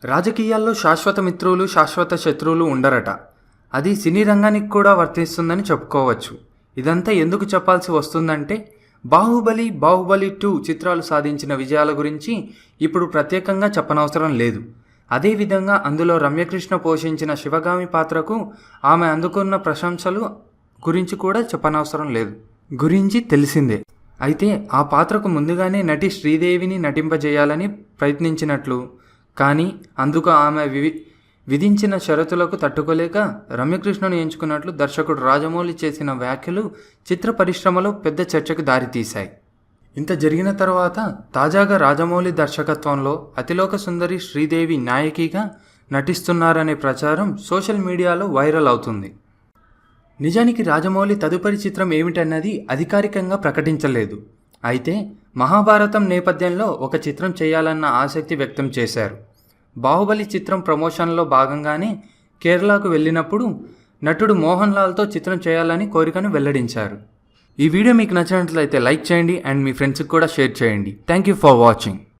రాజకీయాల్లో శాశ్వత మిత్రులు, శాశ్వత శత్రువులు ఉండరట. అది సినీ రంగానికి కూడా వర్తిస్తుందని చెప్పుకోవచ్చు. ఇదంతా ఎందుకు చెప్పాల్సి వస్తుందంటే, బాహుబలి 2 చిత్రాలు సాధించిన విజయాల గురించి ఇప్పుడు ప్రత్యేకంగా చెప్పనవసరం లేదు. అదేవిధంగా అందులో రమ్యకృష్ణ పోషించిన శివగామి పాత్రకు ఆమె అందుకున్న ప్రశంసలు గురించి కూడా చెప్పనవసరం లేదు. గురించి తెలిసిందే. అయితే ఆ పాత్రకు ముందుగానే నటి శ్రీదేవిని నటింపజేయాలని ప్రయత్నించినట్లు, కానీ అందుకు ఆమె విధించిన షరతులకు తట్టుకోలేక రమ్యకృష్ణను ఎంచుకున్నట్లు దర్శకుడు రాజమౌళి చేసిన వ్యాఖ్యలు చిత్ర పరిశ్రమలో పెద్ద చర్చకు దారితీశాయి. ఇంత జరిగిన తర్వాత తాజాగా రాజమౌళి దర్శకత్వంలో అతిలోక సుందరి శ్రీదేవి నాయకిగా నటిస్తున్నారనే ప్రచారం సోషల్ మీడియాలో వైరల్ అవుతుంది. నిజానికి రాజమౌళి తదుపరి చిత్రం ఏమిటన్నది అధికారికంగా ప్రకటించలేదు. అయితే మహాభారతం నేపథ్యంలో ఒక చిత్రం చేయాలన్న ఆసక్తి వ్యక్తం చేశారు. బాహుబలి చిత్రం ప్రమోషన్లో భాగంగానే కేరళకు వెళ్ళినప్పుడు నటుడు మోహన్ లాల్తో చిత్రం చేయాలని కోరికను వెల్లడించారు. ఈ వీడియో మీకు నచ్చినట్లయితే లైక్ చేయండి అండ్ మీ ఫ్రెండ్స్కి కూడా షేర్ చేయండి. Thank you for watching.